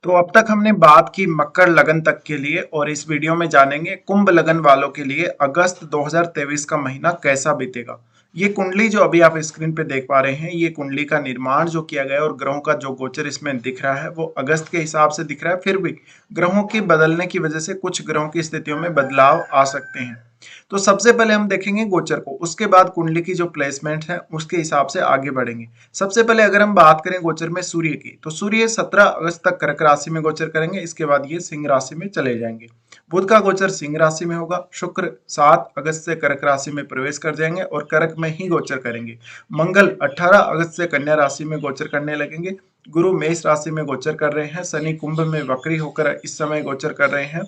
तो अब तक हमने बात की मकर लगन तक के लिए और इस वीडियो में जानेंगे कुंभ लगन वालों के लिए अगस्त 2023 का महीना कैसा बीतेगा। ये कुंडली जो अभी आप स्क्रीन पे देख पा रहे हैं, ये कुंडली का निर्माण जो किया गया है और ग्रहों का जो गोचर इसमें दिख रहा है वो अगस्त के हिसाब से दिख रहा है। फिर भी ग्रहों के बदलने की वजह से कुछ ग्रहों की स्थितियों में बदलाव आ सकते हैं। तो सबसे पहले हम देखेंगे गोचर को, उसके बाद कुंडली की जो प्लेसमेंट है उसके हिसाब से आगे बढ़ेंगे। सबसे पहले अगर हम बात करें गोचर में सूर्य की, तो सूर्य 17 अगस्त तक कर्क राशि में गोचर करेंगे, इसके बाद ये सिंह राशि में चले जाएंगे। बुध का गोचर सिंह राशि में होगा। शुक्र 7 अगस्त से कर्क राशि में प्रवेश कर जाएंगे और कर्क में ही गोचर करेंगे। मंगल 18 अगस्त से कन्या राशि में गोचर करने लगेंगे। गुरु मेष राशि में गोचर कर रहे हैं। शनि कुंभ में वक्री होकर इस समय गोचर कर रहे हैं।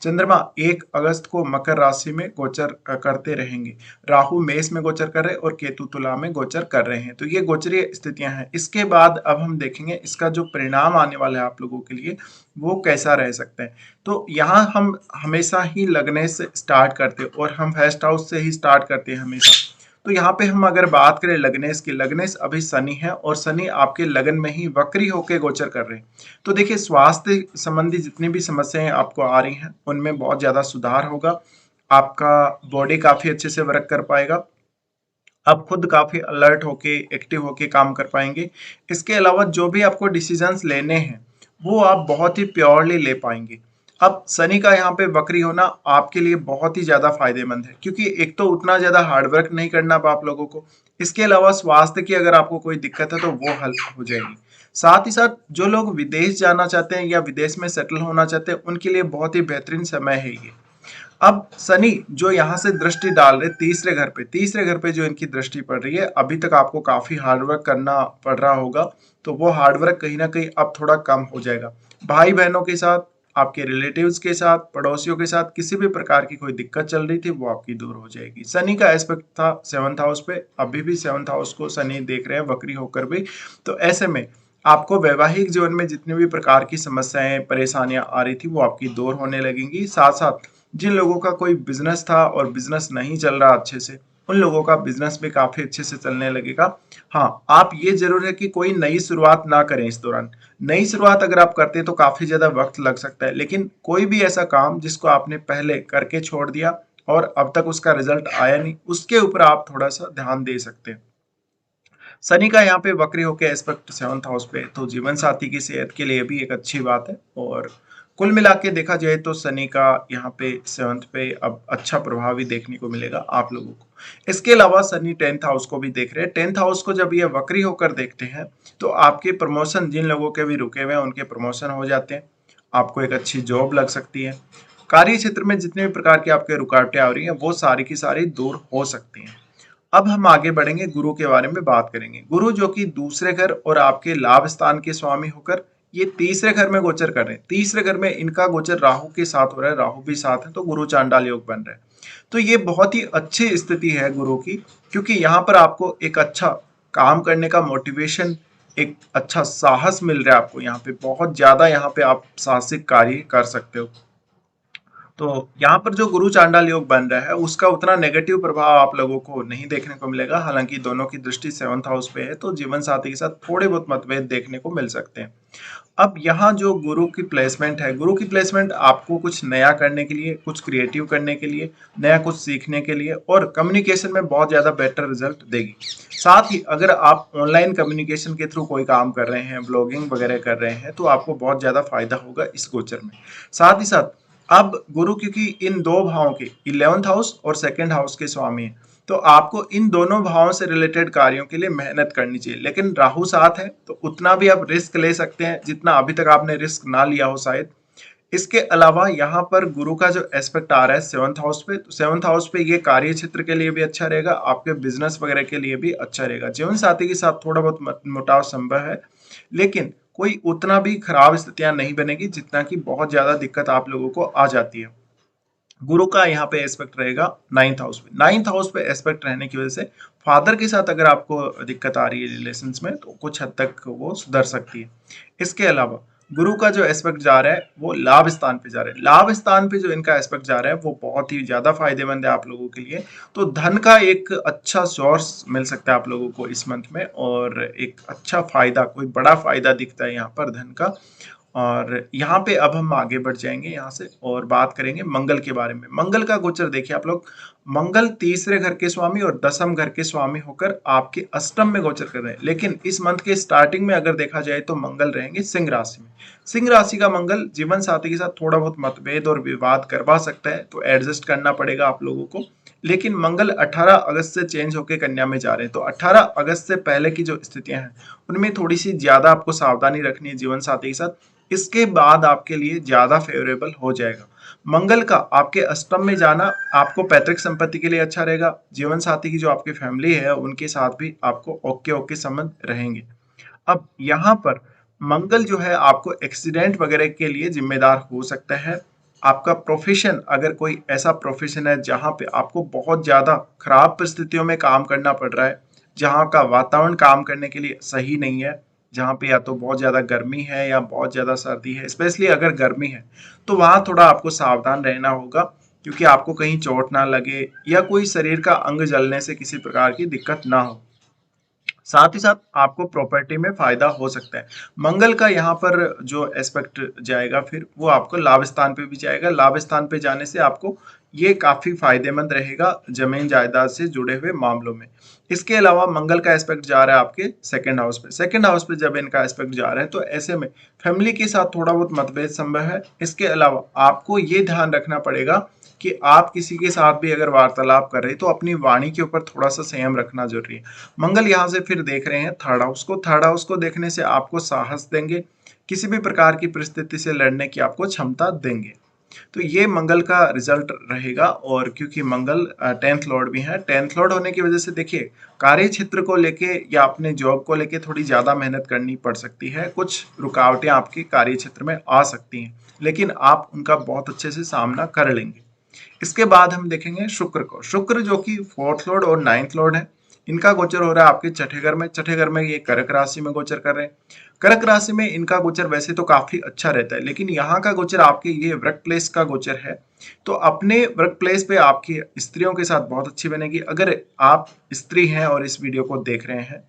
चंद्रमा 1 अगस्त को मकर राशि में गोचर करते रहेंगे। राहु मेष में गोचर कर रहे हैं और केतु तुला में गोचर कर रहे हैं। तो ये गोचरीय स्थितियां हैं। इसके बाद अब हम देखेंगे इसका जो परिणाम आने वाला है आप लोगों के लिए वो कैसा रह सकता है। तो यहाँ हम हमेशा ही लग्न से स्टार्ट करते हैं और हम फर्स्ट हाउस से ही स्टार्ट करते हैं हमेशा। तो यहाँ पे हम अगर बात करें लग्नेश की, लग्नेश अभी शनि है और शनि आपके लगन में ही वक्री होकर गोचर कर रहे हैं। तो देखिए स्वास्थ्य संबंधी जितनी भी समस्याएं आपको आ रही हैं उनमें बहुत ज्यादा सुधार होगा। आपका बॉडी काफी अच्छे से वर्क कर पाएगा। आप खुद काफी अलर्ट होके एक्टिव होके काम कर पाएंगे। इसके अलावा जो भी आपको डिसीजंस लेने हैं वो आप बहुत ही प्योरली ले पाएंगे। अब शनि का यहाँ पे वक्री होना आपके लिए बहुत ही ज्यादा फायदेमंद है, क्योंकि एक तो उतना ज्यादा हार्डवर्क नहीं करना अब आप लोगों को। इसके अलावा स्वास्थ्य की अगर आपको कोई दिक्कत है तो वो हल हो जाएगी। साथ ही साथ जो लोग विदेश जाना चाहते हैं या विदेश में सेटल होना चाहते हैं उनके लिए बहुत ही बेहतरीन समय है ये। अब शनि जो यहाँ से दृष्टि डाल रहे तीसरे घर पे जो इनकी दृष्टि पड़ रही है, अभी तक आपको काफी हार्डवर्क करना पड़ रहा होगा। तो वो हार्डवर्क कहीं ना कहीं अब थोड़ा कम हो जाएगा। भाई बहनों के साथ, आपके रिलेटिव्स के साथ, पड़ोसियों के साथ किसी भी प्रकार की कोई दिक्कत चल रही थी वो आपकी दूर हो जाएगी। शनि का एस्पेक्ट था सेवंथ हाउस पे, अभी भी सेवंथ हाउस को शनि देख रहे हैं वक्री होकर भी। तो ऐसे में आपको वैवाहिक जीवन में जितने भी प्रकार की समस्याएं परेशानियां आ रही थी वो आपकी दूर होने लगेंगी। साथ साथ जिन लोगों का कोई बिजनेस था और बिजनेस नहीं चल रहा अच्छे से, उन लोगों का बिजनेस भी काफी अच्छे से चलने लगेगा। हाँ, आप ये जरूर है कि कोई नई शुरुआत ना करें इस दौरान। नई शुरुआत अगर आप करते हैं तो काफी ज्यादा वक्त लग सकता है, लेकिन कोई भी ऐसा काम जिसको आपने पहले करके छोड़ दिया और अब तक उसका रिजल्ट आया नहीं, उसके ऊपर आप थोड़ा सा ध्यान दे सकते हैं। शनि का यहाँ पे वक्री होके एस्पेक्ट सेवंथ हाउस पे, तो जीवन साथी की सेहत के लिए भी एक अच्छी बात है। और कुल मिला के देखा जाए तो शनि का यहाँ पे सेवंथ पे अब अच्छा प्रभाव भी देखने को मिलेगा आप लोगों को। इसके अलावा शनि टेंथ हाउस को भी देख रहे हैं। टेंथ हाउस को जब ये वक्री होकर देखते हैं तो आपके प्रमोशन, जिन लोगों के भी रुके हुए हैं उनके प्रमोशन हो जाते हैं। आपको एक अच्छी जॉब लग सकती है। कार्य क्षेत्र में जितने भी प्रकार की आपके रुकावटें आ रही हैं वो सारी की सारी दूर हो सकती हैं। अब हम आगे बढ़ेंगे, गुरु के बारे में बात करेंगे। गुरु जो कि दूसरे घर और आपके लाभ स्थान के स्वामी होकर ये तीसरे घर में गोचर कर रहे हैं। तीसरे घर में इनका गोचर राहु के साथ हो रहा है, राहु भी साथ है, तो गुरु चांडाल योग बन रहा है। तो ये बहुत ही अच्छी स्थिति है गुरु की, क्योंकि यहाँ पर आपको एक अच्छा काम करने का मोटिवेशन, एक अच्छा साहस मिल रहा है आपको। यहाँ पे बहुत ज्यादा यहाँ पे आप साहसिक कार्य कर सकते हो। तो यहाँ पर जो गुरु चांडाल योग बन रहा है उसका उतना नेगेटिव प्रभाव आप लोगों को नहीं देखने को मिलेगा। हालांकि दोनों की दृष्टि सेवंथ हाउस पे है तो जीवन साथी के साथ थोड़े बहुत मतभेद देखने को मिल सकते हैं। अब यहाँ जो गुरु की प्लेसमेंट है, गुरु की प्लेसमेंट आपको कुछ नया करने के लिए, कुछ क्रिएटिव करने के लिए, नया कुछ सीखने के लिए और कम्युनिकेशन में बहुत ज्यादा बेटर रिजल्ट देगी। साथ ही अगर आप ऑनलाइन कम्युनिकेशन के थ्रू कोई काम कर रहे हैं, ब्लॉगिंग वगैरह कर रहे हैं, तो आपको बहुत ज्यादा फायदा होगा इस गोचर में। साथ ही साथ अब गुरु क्योंकि इन दो भावों के, 11th हाउस और सेकंड हाउस के स्वामी है, तो आपको इन दोनों भावों से रिलेटेड कार्यों के लिए मेहनत करनी चाहिए। लेकिन राहु साथ है तो उतना भी आप रिस्क ले सकते हैं जितना अभी तक आपने रिस्क ना लिया हो शायद। इसके अलावा यहाँ पर गुरु का जो एस्पेक्ट आ रहा है सेवंथ हाउस पे, तो सेवंथ हाउस पे ये कार्य क्षेत्र के लिए भी अच्छा रहेगा, आपके बिजनेस वगैरह के लिए भी अच्छा रहेगा। जीवन साथी के साथ थोड़ा बहुत मुटाव संभव है, लेकिन कोई उतना भी खराब स्थितियां नहीं बनेगी जितना कि बहुत ज्यादा दिक्कत आप लोगों को आ जाती है। गुरु का यहाँ पे एस्पेक्ट रहेगा नाइन्थ हाउस पे। नाइन्थ हाउस पे एस्पेक्ट रहने की वजह से फादर के साथ अगर आपको दिक्कत आ रही है रिलेशंस में तो कुछ हद तक वो सुधर सकती है। इसके अलावा गुरु का जो एस्पेक्ट जा रहा है वो लाभ स्थान पे जा रहा है। लाभ स्थान पे जो इनका एस्पेक्ट जा रहा है वो बहुत ही ज्यादा फायदेमंद है आप लोगों के लिए। तो धन का एक अच्छा सोर्स मिल सकता है आप लोगों को इस मंथ में, और एक अच्छा फायदा, कोई बड़ा फायदा दिखता है यहाँ पर धन का। और यहाँ पे अब हम आगे बढ़ जाएंगे यहाँ से और बात करेंगे मंगल के बारे में। मंगल का गोचर देखिए आप लोग, मंगल तीसरे घर के स्वामी और दसम घर के स्वामी होकर आपके अष्टम में गोचर कर रहे हैं। लेकिन इस मंथ के स्टार्टिंग में अगर देखा जाए तो मंगल रहेंगे सिंह राशि में। सिंह राशि का मंगल जीवन साथी के साथ थोड़ा बहुत मतभेद और विवाद करवा सकता है, तो एडजस्ट करना पड़ेगा आप लोगों को। लेकिन मंगल 18 अगस्त से चेंज होकर कन्या में जा रहे हैं, तो 18 अगस्त से पहले की जो स्थितियां हैं उनमें थोड़ी सी ज्यादा आपको सावधानी रखनी है जीवन साथी के साथ। इसके बाद आपके लिए ज्यादा फेवरेबल हो जाएगा। मंगल का आपके अष्टम में जाना आपको पैतृक संपत्ति के लिए अच्छा रहेगा। जीवन साथी की जो आपकी फैमिली है उनके साथ भी आपको ओके ओके संबंध रहेंगे। अब यहाँ पर मंगल जो है आपको एक्सीडेंट वगैरह के लिए जिम्मेदार हो सकता है। आपका प्रोफेशन, अगर कोई ऐसा प्रोफेशन है जहाँ पे आपको बहुत ज्यादा खराब परिस्थितियों में काम करना पड़ रहा है, जहाँ का वातावरण काम करने के लिए सही नहीं है, जहाँ पे या तो बहुत ज्यादा गर्मी है या बहुत ज्यादा सर्दी है, स्पेशली अगर गर्मी है तो वहाँ थोड़ा आपको सावधान रहना होगा, क्योंकि आपको कहीं चोट ना लगे या कोई शरीर का अंग जलने से किसी प्रकार की दिक्कत ना हो। साथ ही साथ आपको प्रॉपर्टी में फायदा हो सकता है। मंगल का यहाँ पर जो एस्पेक्ट जाएगा फिर वो आपको लाभ स्थान पे भी जाएगा। लाभ स्थान पे जाने से आपको ये काफी फायदेमंद रहेगा जमीन जायदाद से जुड़े हुए मामलों में। इसके अलावा मंगल का एस्पेक्ट जा रहा है आपके सेकंड हाउस पे। सेकंड हाउस पे जब इनका एस्पेक्ट जा रहा है तो ऐसे में फैमिली के साथ थोड़ा बहुत मतभेद संभव है। इसके अलावा आपको ये ध्यान रखना पड़ेगा कि आप किसी के साथ भी अगर वार्तालाप कर रहे हैं तो अपनी वाणी के ऊपर थोड़ा सा संयम रखना जरूरी है। मंगल यहाँ से फिर देख रहे हैं थर्ड हाउस को। थर्ड हाउस को देखने से आपको साहस देंगे, किसी भी प्रकार की परिस्थिति से लड़ने की आपको क्षमता देंगे। तो ये मंगल का रिजल्ट रहेगा। और क्योंकि मंगल 10th लॉर्ड भी है, 10th लॉर्ड होने की वजह से देखिए कार्य क्षेत्र को लेके या अपने जॉब को लेके थोड़ी ज्यादा मेहनत करनी पड़ सकती है। कुछ रुकावटें आपके कार्य क्षेत्र में आ सकती हैं, लेकिन आप उनका बहुत अच्छे से सामना कर लेंगे। इसके बाद हम देखेंगे शुक्र को। शुक्र जो कि 4th लॉर्ड और 9th लॉर्ड है, इनका गोचर हो रहा है आपके छठे घर में। छठे घर में ये कर्क राशि में गोचर कर रहे हैं। कर्क राशि में इनका गोचर वैसे तो काफी अच्छा रहता है, लेकिन यहाँ का गोचर आपके ये वर्क प्लेस का गोचर है, तो अपने वर्क प्लेस पे आपकी स्त्रियों के साथ बहुत अच्छी बनेगी। अगर आप स्त्री हैं और इस वीडियो को देख रहे हैं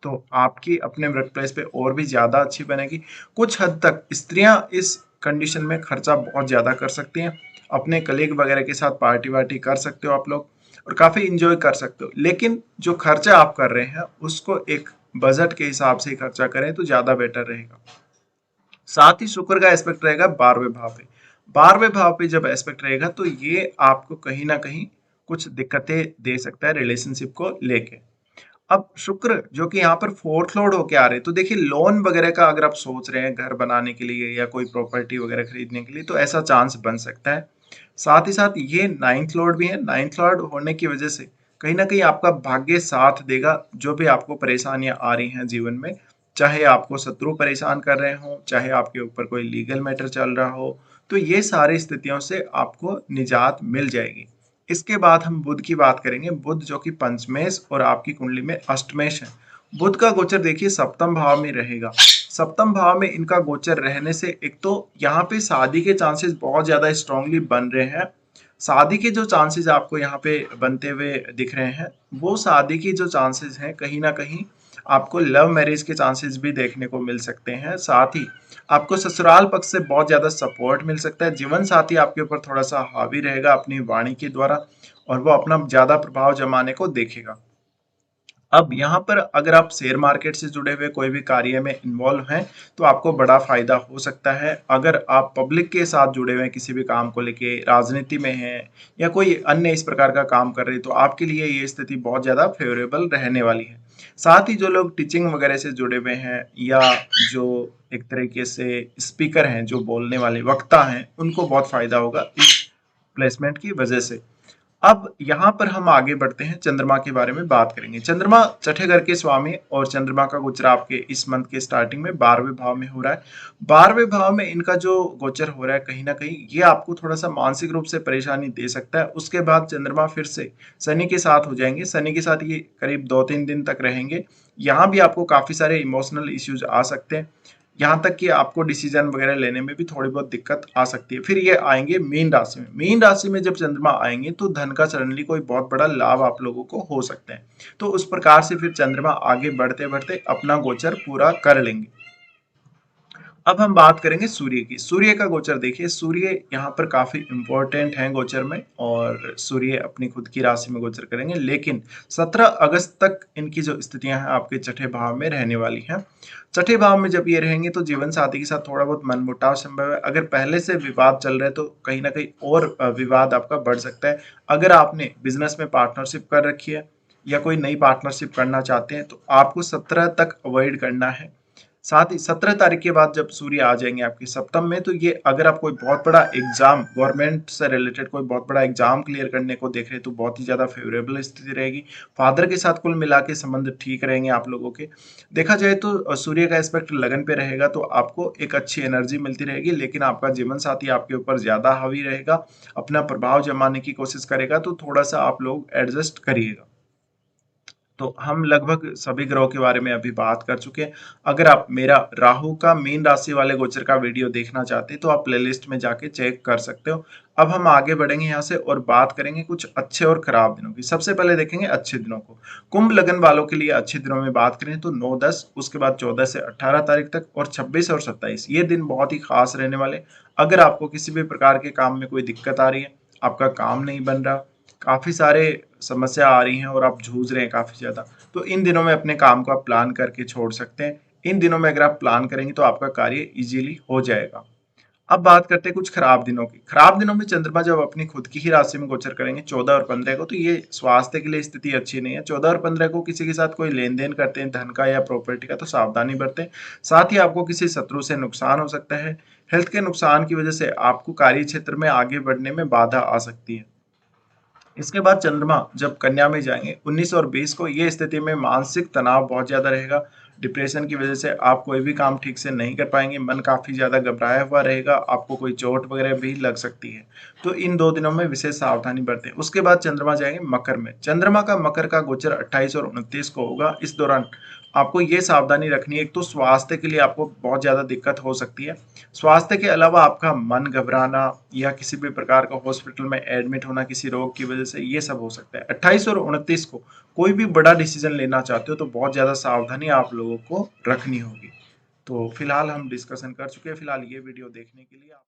तो आपकी अपने वर्क प्लेस पे और भी ज्यादा अच्छी बनेगी। कुछ हद तक स्त्रियां इस कंडीशन में खर्चा बहुत ज्यादा कर सकती हैं। अपने कलीग वगैरह के साथ पार्टी वार्टी कर सकते हो आप लोग और काफी इंजॉय कर सकते हो, लेकिन जो खर्चा आप कर रहे हैं उसको एक बजट के हिसाब से खर्चा करें तो ज्यादा बेटर रहेगा। साथ ही शुक्र का एस्पेक्ट रहेगा 12वें भाव पे। 12वें भाव पे जब एस्पेक्ट रहेगा तो ये आपको कहीं ना कहीं कुछ दिक्कतें दे सकता है रिलेशनशिप को लेके। अब शुक्र जो कि यहाँ पर 4th लॉर्ड होके आ रहे हैं, तो देखिए लोन वगैरह का अगर आप सोच रहे हैं घर बनाने के लिए या कोई प्रॉपर्टी वगैरह खरीदने के लिए तो ऐसा चांस बन सकता है। साथ ही साथ ये 9th लॉर्ड भी है। 9th लॉर्ड होने की वजह से कहीं ना कहीं आपका भाग्य साथ देगा। जो भी आपको परेशानियां आ रही हैं जीवन में, चाहे आपको शत्रु परेशान कर रहे हो, चाहे आपके ऊपर कोई लीगल मैटर चल रहा हो, तो ये सारी स्थितियों से आपको निजात मिल जाएगी। इसके बाद हम बुध की बात करेंगे। बुध जो कि पंचमेश और आपकी कुंडली में अष्टमेश है। बुध का गोचर देखिए सप्तम भाव में रहेगा। सप्तम भाव में इनका गोचर रहने से एक तो यहाँ पे शादी के चांसेस बहुत ज्यादा स्ट्रांगली बन रहे हैं। शादी के जो चांसेस आपको यहाँ पे बनते हुए दिख रहे हैं, वो शादी की जो चांसेस हैं कहीं ना कहीं आपको लव मैरिज के चांसेस भी देखने को मिल सकते हैं। साथ ही आपको ससुराल पक्ष से बहुत ज्यादा सपोर्ट मिल सकता है। जीवन साथी आपके ऊपर थोड़ा सा हावी रहेगा अपनी वाणी के द्वारा और वो अपना ज्यादा प्रभाव जमाने को देखेगा। अब यहाँ पर अगर आप शेयर मार्केट से जुड़े हुए कोई भी कार्य में इन्वॉल्व हैं तो आपको बड़ा फायदा हो सकता है। अगर आप पब्लिक के साथ जुड़े हुए हैं किसी भी काम को लेके, राजनीति में हैं या कोई अन्य इस प्रकार का काम कर रहे हैं, तो आपके लिए ये स्थिति बहुत ज्यादा फेवरेबल रहने वाली है। साथ ही जो लोग टीचिंग वगैरह से जुड़े हुए हैं या जो एक तरीके से स्पीकर हैं, जो बोलने वाले वक्ता हैं, उनको बहुत फायदा होगा इस प्लेसमेंट की वजह से। अब यहाँ पर हम आगे बढ़ते हैं, चंद्रमा के बारे में बात करेंगे। चंद्रमा छठे घर के स्वामी और चंद्रमा का गोचर आपके इस मंथ के स्टार्टिंग में 12वें भाव में हो रहा है। 12वें भाव में इनका जो गोचर हो रहा है कहीं ना कहीं ये आपको थोड़ा सा मानसिक रूप से परेशानी दे सकता है। उसके बाद चंद्रमा फिर से शनि के साथ हो जाएंगे। शनि के साथ ये करीब 2-3 दिन तक रहेंगे। यहाँ भी आपको काफी सारे इमोशनल इश्यूज आ सकते हैं, यहाँ तक कि आपको डिसीजन वगैरह लेने में भी थोड़ी बहुत दिक्कत आ सकती है। फिर ये आएंगे मीन राशि में। मीन राशि में जब चंद्रमा आएंगे तो धन का सडनली कोई बहुत बड़ा लाभ आप लोगों को हो सकता है। तो उस प्रकार से फिर चंद्रमा आगे बढ़ते बढ़ते अपना गोचर पूरा कर लेंगे। अब हम बात करेंगे सूर्य की। सूर्य का गोचर देखिए, सूर्य यहाँ पर काफी इंपॉर्टेंट है गोचर में, और सूर्य अपनी खुद की राशि में गोचर करेंगे, लेकिन 17 अगस्त तक इनकी जो स्थितियां हैं आपके छठे भाव में रहने वाली हैं। छठे भाव में जब ये रहेंगे तो जीवन साथी के साथ थोड़ा बहुत मनमुटाव संभव है। अगर पहले से विवाद चल रहे हैं तो कहीं ना कहीं और विवाद आपका बढ़ सकता है। अगर आपने बिजनेस में पार्टनरशिप कर रखी है या कोई नई पार्टनरशिप करना चाहते हैं तो आपको 17 तक अवॉइड करना है। साथ ही 17 तारीख के बाद जब सूर्य आ जाएंगे आपके सप्तम में, तो ये अगर आप कोई बहुत बड़ा एग्जाम, गवर्नमेंट से रिलेटेड कोई बहुत बड़ा एग्जाम क्लियर करने को देख रहे हैं तो बहुत ही ज्यादा फेवरेबल स्थिति रहेगी। फादर के साथ कुल मिला के संबंध ठीक रहेंगे आप लोगों के। देखा जाए तो सूर्य का एस्पेक्ट लगन पे रहेगा तो आपको एक अच्छी एनर्जी मिलती रहेगी, लेकिन आपका जीवन साथी आपके ऊपर ज्यादा हावी रहेगा, अपना प्रभाव जमाने की कोशिश करेगा, तो थोड़ा सा आप लोग एडजस्ट करिएगा। तो हम लगभग सभी ग्रहों के बारे में अभी बात कर चुके हैं। अगर आप मेरा राहु का मीन राशि वाले गोचर का वीडियो देखना चाहते हैं तो आप प्लेलिस्ट में जाके चेक कर सकते हो। अब हम आगे बढ़ेंगे यहाँ से और बात करेंगे कुछ अच्छे और खराब दिनों की। सबसे पहले देखेंगे अच्छे दिनों को। कुंभ लगन वालों के लिए अच्छे दिनों में बात करें तो 9-10, उसके बाद 14 से 18 तारीख तक, और 26 और 27, ये दिन बहुत ही खास रहने वाले। अगर आपको किसी भी प्रकार के काम में कोई दिक्कत आ रही है, आपका काम नहीं बन रहा, काफी सारे समस्या आ रही हैं और आप जूझ रहे हैं काफी ज्यादा, तो इन दिनों में अपने काम को आप प्लान करके छोड़ सकते हैं। इन दिनों में अगर आप प्लान करेंगे तो आपका कार्य इजीली हो जाएगा। अब बात करते हैं कुछ खराब दिनों की। खराब दिनों में चंद्रमा जब अपनी खुद की ही राशि में गोचर करेंगे 14 और 15 को, तो ये स्वास्थ्य के लिए स्थिति अच्छी नहीं है। 14 और 15 को किसी के साथ कोई लेन देन करते हैं धन का या प्रॉपर्टी का तो सावधानी बरतें। साथ ही आपको किसी शत्रु से नुकसान हो सकता है। हेल्थ के नुकसान की वजह से आपको कार्य क्षेत्र में आगे बढ़ने में बाधा आ सकती है। इसके बाद चंद्रमा जब कन्या में जाएंगे 19 और 20 को, ये स्थिति में मानसिक तनाव बहुत ज्यादा रहेगा। डिप्रेशन की वजह से आप कोई भी काम ठीक से नहीं कर पाएंगे, मन काफी ज्यादा घबराया हुआ रहेगा, आपको कोई चोट वगैरह भी लग सकती है। तो इन 2 दिनों में विशेष सावधानी बरतें। उसके बाद चंद्रमा जाएंगे मकर में। चंद्रमा का मकर का गोचर 28 और 29 को होगा। इस दौरान आपको ये सावधानी रखनी है, एक तो स्वास्थ्य के लिए आपको बहुत ज्यादा दिक्कत हो सकती है। स्वास्थ्य के अलावा आपका मन घबराना या किसी भी प्रकार का हॉस्पिटल में एडमिट होना किसी रोग की वजह से, ये सब हो सकता है। 28 और 29 को कोई भी बड़ा डिसीजन लेना चाहते हो तो बहुत ज्यादा सावधानी आप लोगों को रखनी होगी। तो फिलहाल हम डिस्कशन कर चुके हैं। फिलहाल ये वीडियो देखने के लिए आप